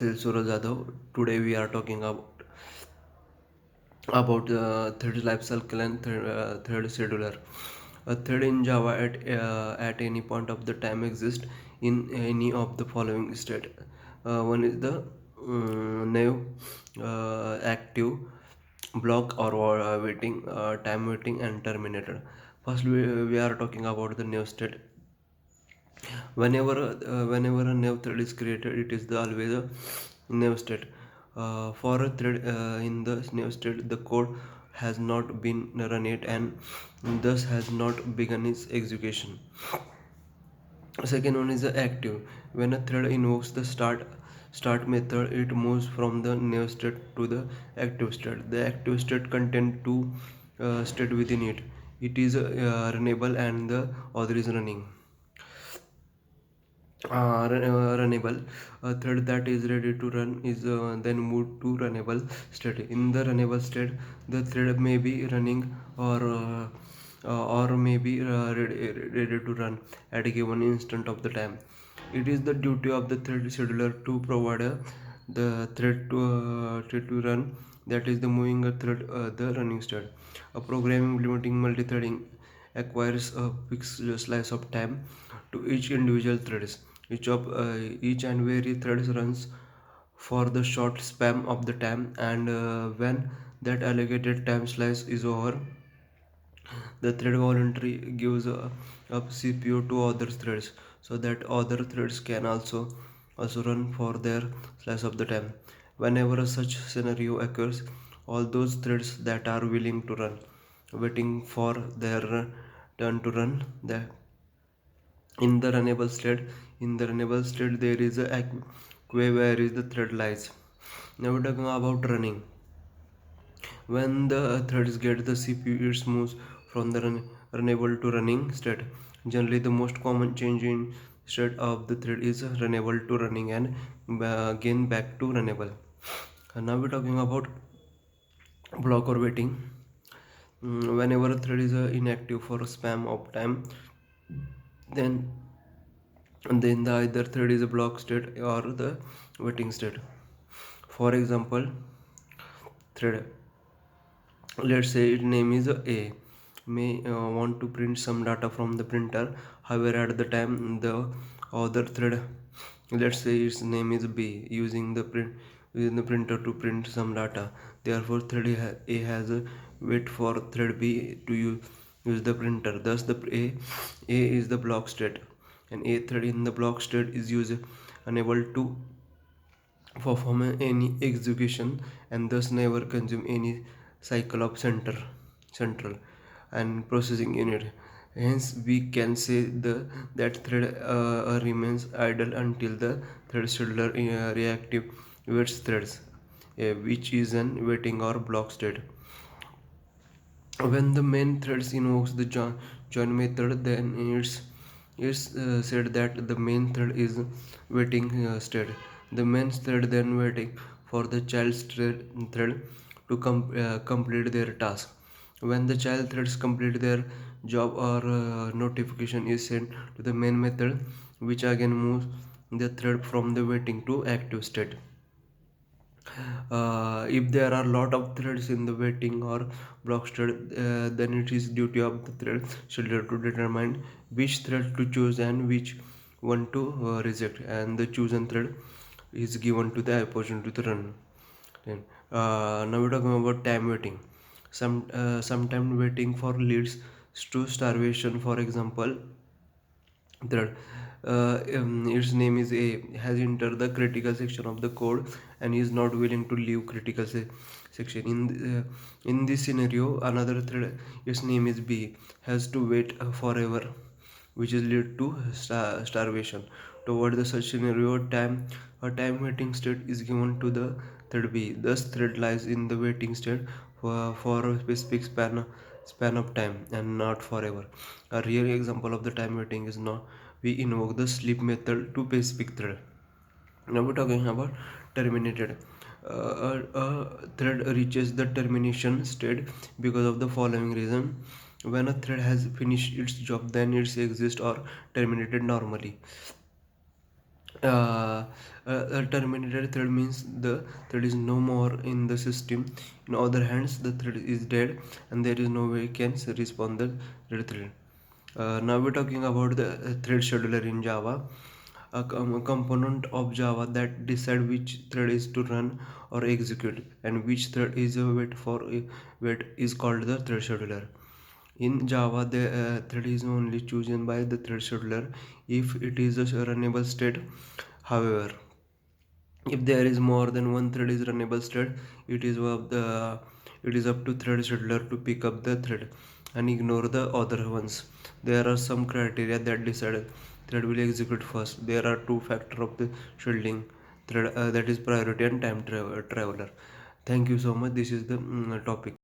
Suraj Jadhav. Today we are talking about thread lifecycle and thread scheduler. A thread in Java at any point of the time exists in any of the following state. One is the naive active block or waiting, time waiting and terminated. First, we are talking about the naive state. Whenever a new thread is created, it is always a new state. For a thread in the new state, the code has not been run yet and thus has not begun its execution. Second one is the active. When a thread invokes the start method, it moves from the new state to the active state. The active state contains two state within it. It is runnable and the other is running. Runnable. A thread that is ready to run is then moved to runnable state. In the runnable state, the thread may be running or may be ready to run at a given instant of the time. It is the duty of the thread scheduler to provide the thread to run, that is the moving a thread the running state. A program implementing multi-threading acquires a fixed slice of time to each individual threads. Each and every thread runs for the short span of the time, and when that allocated time slice is over, the thread voluntarily gives up CPU to other threads so that other threads can also run for their slice of the time. Whenever such scenario occurs, all those threads that are willing to run, waiting for their turn to run, the in the runnable state. In the runnable state, there is a queue where is the thread lies. Now we're talking about running. When the threads get the CPU, it moves from the runnable to running state. Generally, the most common change in state of the thread is runnable to running and again back to runnable. And now we're talking about block or waiting. Whenever a thread is inactive for a span of time, then the either thread is a block state or the waiting state. For example, thread, let's say its name is A, may want to print some data from the printer. However, at the time the other thread, let's say its name is B, using the printer to print some data. Therefore, thread A has a wait for thread B to use the printer. Thus, A is the block state, and A thread in the block state is unable to perform any execution and thus never consume any cycle of central and processing unit. Hence we can say that thread remains idle until the thread scheduler reactive waits threads, which is an waiting or block state. When the main threads invokes the join method, then it's said that the main thread is waiting state. The main thread then waiting for the thread to complete their task. When the child threads complete their job, or notification is sent to the main method, which again moves the thread from the waiting to active state. If there are a lot of threads in the waiting or block thread, then it is duty of the thread scheduler to determine which thread to choose and which one to reject, and the chosen thread is given to the opportunity to run. Then, now we're talking about time waiting. Sometime waiting for leads to starvation. For example, thread, its name is A, has entered the critical section of the code and is not willing to leave critical section. In this scenario, another thread, its name is B, has to wait forever, which is lead to starvation. Toward the such scenario, a time waiting state is given to the thread B. Thus, thread lies in the waiting state for a specific span of time and not forever. A real example of the time waiting is now we invoke the sleep method to specific thread. Now we're talking about terminated. A thread reaches the termination state because of the following reason. When a thread has finished its job, then it exists or terminated normally. uh, a terminated thread means the thread is no more in the system. In other hands, the thread is dead and there is no way it can respond the thread. Now we're talking about the thread scheduler in Java, a component of Java that decide which thread is to run or execute and which thread is wait is called the thread scheduler. In Java, the thread is only chosen by the thread scheduler if it is a runnable state. However, if there is more than one thread is runnable state, it is up to thread scheduler to pick up the thread and ignore the other ones. There are some criteria that decide thread will execute first. There are two factors of the scheduling thread, that is priority and time traveler. Thank you so much. This is the topic.